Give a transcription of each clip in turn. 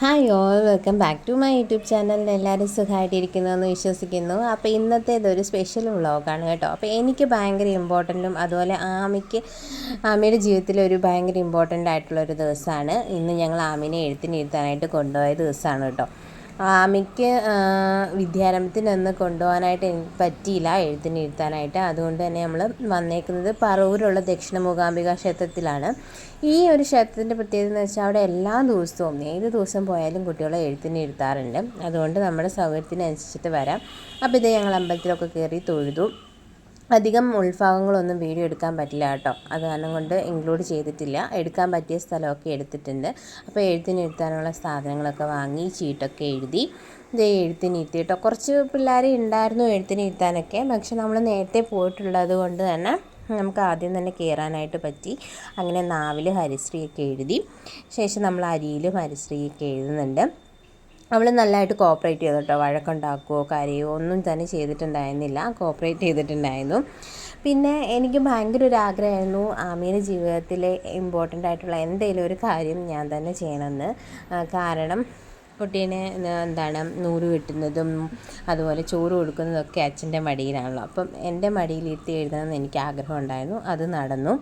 Hi all, welcome back to my YouTube channel. എല്ലാവരും സുഖമായിട്ടിരിക്കുന്നു എന്ന് വിശ്വസിക്കുന്നു. അപ്പോൾ ഇന്നത്തേതൊരു സ്പെഷ്യൽ വ്ളോഗാണ് കേട്ടോ. അപ്പോൾ എനിക്ക് ഭയങ്കര ഇമ്പോർട്ടൻറ്റും അതുപോലെ ആമിയുടെ ജീവിതത്തിലൊരു ഭയങ്കര ഇമ്പോർട്ടൻ്റ് ആയിട്ടുള്ളൊരു ദിവസമാണ് ഇന്ന്. ഞങ്ങൾ ആമിനെ എഴുത്തിനിരുത്താനായിട്ട് കൊണ്ടുപോയ ദിവസമാണ് കേട്ടോ. ആമിക്ക് വിദ്യാരംഭത്തിനൊന്ന് കൊണ്ടുപോകാനായിട്ട് എനിക്ക് പറ്റിയില്ല എഴുത്തിനിരുത്താനായിട്ട്. അതുകൊണ്ട് തന്നെ നമ്മൾ വന്നേക്കുന്നത് പറവൂരുള്ള ദക്ഷിണ മൂകാംബിക ക്ഷേത്രത്തിലാണ്. ഈ ഒരു ക്ഷേത്രത്തിൻ്റെ പ്രത്യേകത എന്ന് വെച്ചാൽ അവിടെ എല്ലാ ദിവസവും ഏത് ദിവസം പോയാലും കുട്ടികളെ എഴുത്തിനിരുത്താറുണ്ട്. അതുകൊണ്ട് നമ്മുടെ സൗകര്യത്തിനനുസരിച്ചിട്ട് വരാം. അപ്പോൾ ഇത് ഞങ്ങൾ അമ്പലത്തിലൊക്കെ കയറി തൊഴുതു. അധികം ഉൾഭാഗങ്ങളൊന്നും വീഡിയോ എടുക്കാൻ പറ്റില്ല കേട്ടോ. അത് കാരണം കൊണ്ട് ഇൻക്ലൂഡ് ചെയ്തിട്ടില്ല. എടുക്കാൻ പറ്റിയ സ്ഥലമൊക്കെ എടുത്തിട്ടുണ്ട്. അപ്പോൾ എഴുത്തിനിരുത്താനുള്ള സാധനങ്ങളൊക്കെ വാങ്ങി ചീട്ടൊക്കെ എഴുതി ഇത് എഴുത്തിനിരുത്തി കേട്ടോ. കുറച്ച് പിള്ളേർ ഉണ്ടായിരുന്നു എഴുത്തിനിരുത്താനൊക്കെ. പക്ഷെ നമ്മൾ നേരത്തെ പോയിട്ടുള്ളത് കൊണ്ട് തന്നെ നമുക്ക് ആദ്യം തന്നെ കയറാനായിട്ട് പറ്റി. അങ്ങനെ നാവിൽ ഹരിശ്രീയൊക്കെ എഴുതി ശേഷം നമ്മൾ അരിയിലും ഹരിശ്രീയൊക്കെ എഴുതുന്നുണ്ട്. അവൾ നല്ലതായിട്ട് കോപ്പറേറ്റ് ചെയ്തു കേട്ടോ. വഴക്കുണ്ടാക്കുകയോ കരയോ ഒന്നും തന്നെ ചെയ്തിട്ടുണ്ടായിരുന്നില്ല, കോപ്പറേറ്റ് ചെയ്തിട്ടുണ്ടായിരുന്നു. പിന്നെ എനിക്ക് ഭയങ്കര ഒരു ആഗ്രഹമായിരുന്നു ആമിയുടെ ജീവിതത്തിലെ ഇമ്പോർട്ടൻ്റ് ആയിട്ടുള്ള എന്തെങ്കിലും ഒരു കാര്യം ഞാൻ തന്നെ ചെയ്യണമെന്ന്. കാരണം കുട്ടീനെ നൂറ് കിട്ടുന്നതും അതുപോലെ ചോറ് കൊടുക്കുന്നതൊക്കെ അച്ഛൻ്റെ മടിയിലാണല്ലോ. അപ്പം എൻ്റെ മടിയിലിരുത്തി എഴുതണമെന്ന് എനിക്ക് ആഗ്രഹം ഉണ്ടായിരുന്നു. അത് നടന്നു.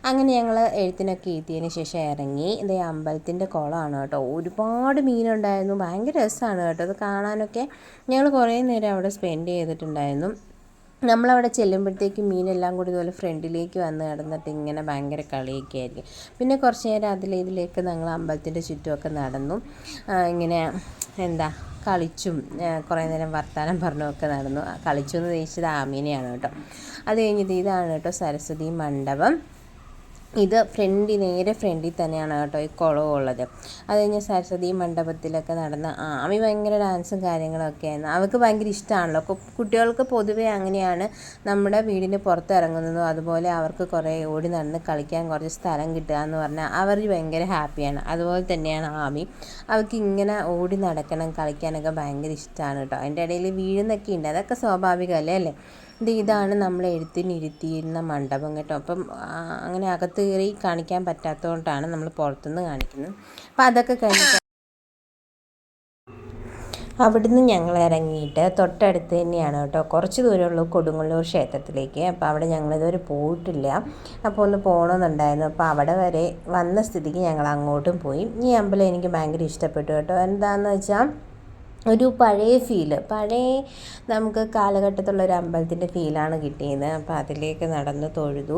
അങ്ങനെ ഞങ്ങൾ എഴുത്തിനൊക്കെ ഇരുത്തിയതിന് ശേഷം ഇറങ്ങി. ഇതേ അമ്പലത്തിൻ്റെ കുളമാണ് കേട്ടോ. ഒരുപാട് മീനുണ്ടായിരുന്നു. ഭയങ്കര രസമാണ് കേട്ടോ അത് കാണാനൊക്കെ. ഞങ്ങൾ കുറേ നേരം അവിടെ സ്പെൻഡ് ചെയ്തിട്ടുണ്ടായിരുന്നു. നമ്മളവിടെ ചെല്ലുമ്പോഴത്തേക്കും മീനെല്ലാം കൂടി ഇതുപോലെ ഫ്രണ്ടിലേക്ക് വന്ന് കിടന്നിട്ട് ഇങ്ങനെ ഭയങ്കര കളിയൊക്കെ ആയിരിക്കും. പിന്നെ കുറച്ച് നേരം ഇതിലേക്ക് ഞങ്ങൾ അമ്പലത്തിൻ്റെ ചുറ്റുമൊക്കെ നടന്നു. ഇങ്ങനെ കളിച്ചും കുറേ നേരം വർത്തമാനം പറഞ്ഞുമൊക്കെ നടന്നു. കളിച്ചു എന്ന് ഉദ്ദേശിച്ചത് ആമീനെയാണ് കേട്ടോ. അത് കഴിഞ്ഞിട്ട് ഇതാണ് കേട്ടോ സരസ്വതി മണ്ഡപം. ഇത് നേരെ ഫ്രണ്ടിൽ തന്നെയാണ് കേട്ടോ ഈ കുളവും ഉള്ളത്. അത് കഴിഞ്ഞ് സരസ്വതി മണ്ഡപത്തിലൊക്കെ നടന്ന് ആമി ഭയങ്കര ഡാൻസും കാര്യങ്ങളൊക്കെ ആയിരുന്നു. അവൾക്ക് ഭയങ്കര ഇഷ്ടമാണല്ലോ. കുട്ടികൾക്ക് പൊതുവേ അങ്ങനെയാണ്. നമ്മുടെ വീടിന് പുറത്തിറങ്ങുന്നതും അതുപോലെ അവർക്ക് കുറേ ഓടി നടന്ന് കളിക്കാൻ കുറച്ച് സ്ഥലം കിട്ടുക എന്ന് പറഞ്ഞാൽ അവർ ഭയങ്കര ഹാപ്പിയാണ്. അതുപോലെ തന്നെയാണ് ആമി. അവൾക്ക് ഇങ്ങനെ ഓടി നടക്കണം കളിക്കാനൊക്കെ ഭയങ്കര ഇഷ്ടമാണ് കേട്ടോ. അതിൻ്റെ ഇടയിൽ വീഴുന്നൊക്കെ ഉണ്ട്, അതൊക്കെ സ്വാഭാവികമല്ലേ അല്ലേ. ഇതാണ് നമ്മൾ എഴുത്തിനിരുത്തിയിരുന്ന മണ്ഡപം കേട്ടോ. അപ്പം അങ്ങനെ അകത്ത് കയറി കാണിക്കാൻ പറ്റാത്തതുകൊണ്ടാണ് നമ്മൾ പുറത്തുനിന്ന് കാണിക്കുന്നത്. അപ്പം അതൊക്കെ കഴിഞ്ഞിട്ട് അവിടുന്ന് ഞങ്ങൾ ഇറങ്ങിയിട്ട് തൊട്ടടുത്ത് തന്നെയാണ് കേട്ടോ, കുറച്ച് ദൂരമുള്ളൂ കൊടുങ്ങല്ലൂർ ക്ഷേത്രത്തിലേക്ക്. അപ്പോൾ അവിടെ ഞങ്ങളിതുവരെ പോയിട്ടില്ല. അപ്പോൾ ഒന്ന് പോകണമെന്നുണ്ടായിരുന്നു. അപ്പോൾ അവിടെ വരെ വന്ന സ്ഥിതിക്ക് ഞങ്ങൾ അങ്ങോട്ടും പോയി. ഈ അമ്പലം എനിക്ക് ഭയങ്കര ഇഷ്ടപ്പെട്ടു കേട്ടോ. എന്താണെന്ന് വെച്ചാൽ ഒരു പഴയ നമുക്ക് കാലഘട്ടത്തിലുള്ളൊരു അമ്പലത്തിൻ്റെ ഫീലാണ് കിട്ടിയത്. അപ്പോൾ അതിലേക്ക് നടന്ന് തൊഴുതു.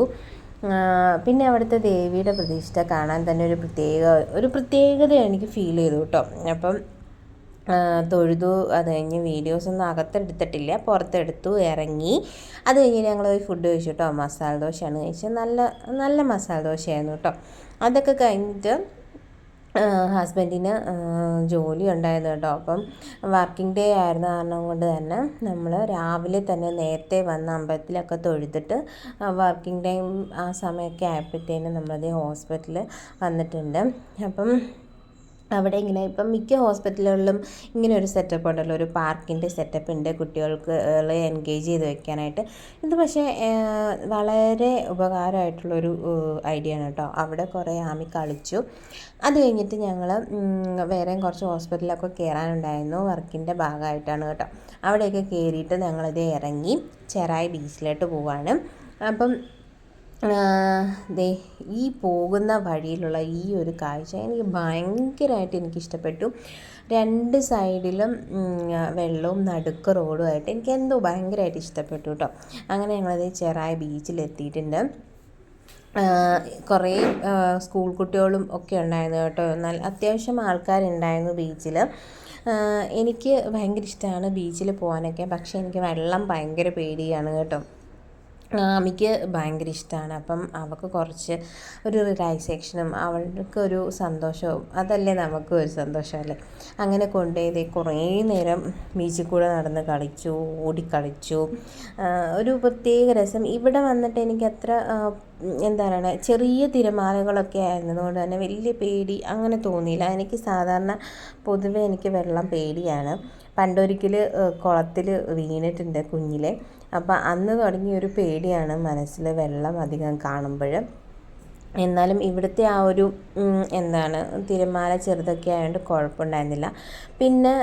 പിന്നെ അവിടുത്തെ ദേവിയുടെ പ്രതിഷ്ഠ കാണാൻ തന്നെ ഒരു പ്രത്യേകത എനിക്ക് ഫീൽ ചെയ്തു കേട്ടോ. അപ്പം തൊഴുതു. അത് കഴിഞ്ഞ് വീഡിയോസൊന്നും അകത്തെടുത്തിട്ടില്ല, പുറത്തെടുത്തു, ഇറങ്ങി. അത് കഴിഞ്ഞ് ഞങ്ങൾ ഫുഡ് കഴിച്ചു കേട്ടോ. മസാല ദോശയാണ് കഴിച്ചത്. നല്ല മസാല ദോശയായിരുന്നു കേട്ടോ. അതൊക്കെ കഴിഞ്ഞിട്ട് ഹസ്ബൻഡിന് ജോലി ഉണ്ടായിരുന്നു കേട്ടോ. അപ്പം വർക്കിംഗ് ഡേ ആയിരുന്ന കാരണം കൊണ്ട് തന്നെ നമ്മൾ രാവിലെ തന്നെ നേരത്തെ വന്ന് അമ്പലത്തിലൊക്കെ തൊഴുതിട്ട് വർക്കിംഗ് ടൈം ആ സമയമൊക്കെ ആയപ്പോഴത്തേനും നമ്മളത് ഹോസ്പിറ്റലിൽ വന്നിട്ടുണ്ട്. അപ്പം അവിടെ ഇങ്ങനെ ഇപ്പം മിക്ക ഹോസ്പിറ്റലുകളിലും ഇങ്ങനെ ഒരു സെറ്റപ്പ് ഉണ്ടല്ലോ, ഒരു പാർക്കിൻ്റെ സെറ്റപ്പ് ഉണ്ട് കുട്ടികൾക്ക് എൻഗേജ് ചെയ്ത് വെക്കാനായിട്ട്. ഇത് പക്ഷേ വളരെ ഉപകാരമായിട്ടുള്ളൊരു ഐഡിയ ആണ് കേട്ടോ. അവിടെ കുറേ ആമി കളിച്ചു. അത് കഴിഞ്ഞിട്ട് ഞങ്ങൾ വേറെയും കുറച്ച് ഹോസ്പിറ്റലൊക്കെ കയറാനുണ്ടായിരുന്നു, വർക്കിൻ്റെ ഭാഗമായിട്ടാണ് കേട്ടോ. അവിടെയൊക്കെ കയറിയിട്ട് ഞങ്ങളിത് ഇറങ്ങി ചെറായി ബീച്ചിലോട്ട് പോവാണ്. അപ്പം ഈ പോകുന്ന വഴിയിലുള്ള ഈ ഒരു കാഴ്ച എനിക്ക് ഭയങ്കരമായിട്ട് എനിക്കിഷ്ടപ്പെട്ടു. രണ്ട് സൈഡിലും വെള്ളവും നടുക്ക് റോഡുമായിട്ട് എനിക്ക് എന്തോ ഭയങ്കരമായിട്ട് ഇഷ്ടപ്പെട്ടു കേട്ടോ. അങ്ങനെ ഞങ്ങളത് ചെറായി ബീച്ചിലെത്തിയിട്ടുണ്ട്. കുറേ സ്കൂൾ കുട്ടികളും ഒക്കെ ഉണ്ടായിരുന്നു കേട്ടോ. അത്യാവശ്യം ആൾക്കാരുണ്ടായിരുന്നു ബീച്ചിൽ. എനിക്ക് ഭയങ്കര ഇഷ്ടമാണ് ബീച്ചിൽ പോകാനൊക്കെ. പക്ഷേ എനിക്ക് വെള്ളം ഭയങ്കര പേടിയാണ് കേട്ടോ. ആമിക്ക് ഭയങ്കര ഇഷ്ടമാണ്. അപ്പം അവൾക്ക് കുറച്ച് ഒരു റിലാക്സേഷനും അവൾക്കൊരു സന്തോഷവും, അതല്ലേ നമുക്കും ഒരു സന്തോഷമല്ലേ. അങ്ങനെ കൊണ്ടുപോയി കുറേ നേരം ബീച്ചിൽ കൂടെ നടന്ന് കളിച്ചു, ഓടിക്കളിച്ചു. ഒരു പ്രത്യേക രസം. ഇവിടെ വന്നിട്ട് എനിക്ക് അത്ര ചെറിയ തിരമാലകളൊക്കെ ആയിരുന്നതുകൊണ്ട് തന്നെ വലിയ പേടി അങ്ങനെ തോന്നിയില്ല. എനിക്ക് സാധാരണ പൊതുവെ എനിക്ക് വെള്ളം പേടിയാണ്. പണ്ടൊരിക്കൽ കുളത്തിൽ വീണിട്ടുണ്ട് കുഞ്ഞിലെ. അപ്പോൾ അന്ന് തുടങ്ങിയൊരു പേടിയാണ് മനസ്സിൽ വെള്ളം അധികം കാണുമ്പോൾ. എന്നാലും ഇവിടുത്തെ ആ ഒരു എന്താണ് തിരമാല ചെറുതൊക്കെ ആയതുകൊണ്ട് കുഴപ്പമുണ്ടായിരുന്നില്ല. പിന്നെ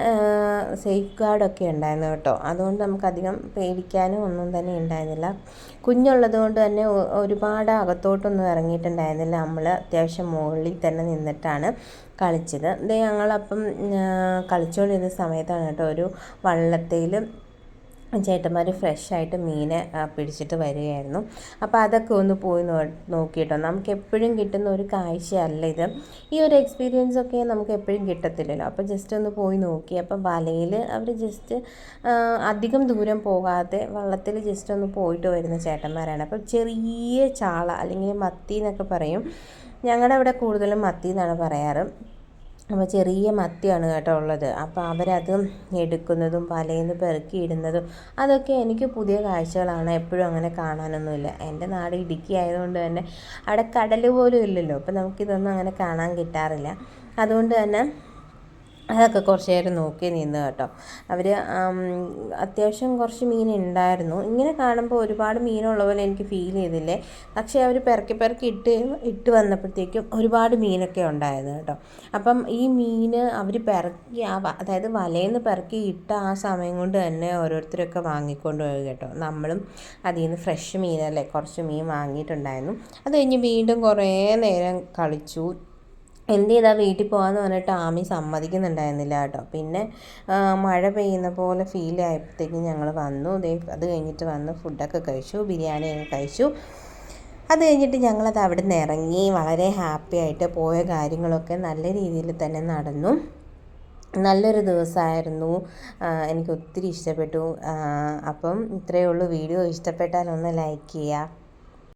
സേഫ് ഗാർഡൊക്കെ ഉണ്ടായിരുന്നു കേട്ടോ. അതുകൊണ്ട് നമുക്കധികം പേടിക്കാനും ഒന്നും തന്നെ ഉണ്ടായിരുന്നില്ല. കുഞ്ഞുള്ളത് കൊണ്ട് തന്നെ ഒരുപാട് അകത്തോട്ടൊന്നും ഇറങ്ങിയിട്ടുണ്ടായിരുന്നില്ല. നമ്മൾ അത്യാവശ്യം മുകളിൽ തന്നെ നിന്നിട്ടാണ് കളിച്ചത്. ഇത് ഞങ്ങളപ്പം കളിച്ചുകൊണ്ടിരുന്ന സമയത്താണ് കേട്ടോ ഒരു വള്ളത്തേൽ ചേട്ടന്മാർ ഫ്രഷായിട്ട് മീനെ പിടിച്ചിട്ട് വരികയായിരുന്നു. അപ്പോൾ അതൊക്കെ ഒന്ന് പോയി നോക്കിയിട്ടോ. നമുക്ക് എപ്പോഴും കിട്ടുന്ന ഒരു കാഴ്ചയല്ല ഇത്. ഈ ഒരു എക്സ്പീരിയൻസൊക്കെ നമുക്ക് എപ്പോഴും കിട്ടത്തില്ലല്ലോ. അപ്പോൾ ജസ്റ്റ് ഒന്ന് പോയി നോക്കി. അപ്പോൾ വലയിൽ അവർ ജസ്റ്റ് അധികം ദൂരം പോകാതെ വള്ളത്തിൽ ജസ്റ്റ് ഒന്ന് പോയിട്ട് വരുന്ന ചേട്ടന്മാരാണ്. അപ്പോൾ ചെറിയ ചാള അല്ലെങ്കിൽ മത്തി എന്നൊക്കെ പറയും. ഞങ്ങളുടെ അവിടെ കൂടുതലും മത്തി എന്നാണ് പറയാറ്. അപ്പോൾ ചെറിയ മത്തിയാണ് കേട്ടോ ഉള്ളത്. അപ്പോൾ അവരത് എടുക്കുന്നതും വലയിൽ നിന്ന് പെറുക്കിയിടുന്നതും അതൊക്കെ എനിക്ക് പുതിയ കാഴ്ചകളാണ്. എപ്പോഴും അങ്ങനെ കാണാനൊന്നുമില്ല. എൻ്റെ നാട് ഇടുക്കി ആയതുകൊണ്ട് തന്നെ അവിടെ കടൽ പോലും ഇല്ലല്ലോ. അപ്പോൾ നമുക്കിതൊന്നും അങ്ങനെ കാണാൻ കിട്ടാറില്ല. അതുകൊണ്ട് തന്നെ അതൊക്കെ കുറച്ച് നേരം നോക്കി നിന്ന് കേട്ടോ. അവർ അത്യാവശ്യം കുറച്ച് മീൻ ഉണ്ടായിരുന്നു. ഇങ്ങനെ കാണുമ്പോൾ ഒരുപാട് മീനുള്ള പോലെ എനിക്ക് ഫീൽ ചെയ്തില്ലേ. പക്ഷേ അവർ പെറുക്കി ഇട്ട് വന്നപ്പോഴത്തേക്കും ഒരുപാട് മീനൊക്കെ ഉണ്ടായിരുന്നു കേട്ടോ. അപ്പം ഈ മീൻ അവർ പെറുക്കി അതായത് വലയിൽ നിന്ന് പെറുക്കി ഇട്ട ആ സമയം കൊണ്ട് തന്നെ ഓരോരുത്തരൊക്കെ വാങ്ങിക്കൊണ്ട് പോയി കേട്ടോ. നമ്മളും അതിൽ നിന്ന് ഫ്രഷ് മീനല്ലേ കുറച്ച് മീൻ വാങ്ങിയിട്ടുണ്ടായിരുന്നു. അത് കഴിഞ്ഞ് വീണ്ടും കുറേ നേരം കളിച്ചു. എന്ത് ചെയ്താൽ വീട്ടിൽ പോകാമെന്ന് പറഞ്ഞിട്ട് ആമി സമ്മതിക്കുന്നുണ്ടായിരുന്നില്ല കേട്ടോ. പിന്നെ മഴ പെയ്യുന്ന പോലെ ഫീൽ ആയപ്പോഴത്തേക്കും ഞങ്ങൾ വന്നു. അത് കഴിഞ്ഞിട്ട് വന്ന് ഫുഡൊക്കെ കഴിച്ചു, ബിരിയാണിയൊക്കെ കഴിച്ചു. അത് കഴിഞ്ഞിട്ട് ഞങ്ങളത് അവിടെ നിന്ന് ഇറങ്ങി വളരെ ഹാപ്പി ആയിട്ട് പോയ കാര്യങ്ങളൊക്കെ നല്ല രീതിയിൽ തന്നെ നടന്നു. നല്ലൊരു ദിവസമായിരുന്നു. എനിക്ക് ഒത്തിരി ഇഷ്ടപ്പെട്ടു. അപ്പം ഇത്രയേ ഉള്ളൂ. വീഡിയോ ഇഷ്ടപ്പെട്ടാൽ ഒന്ന് ലൈക്ക് ചെയ്യുക.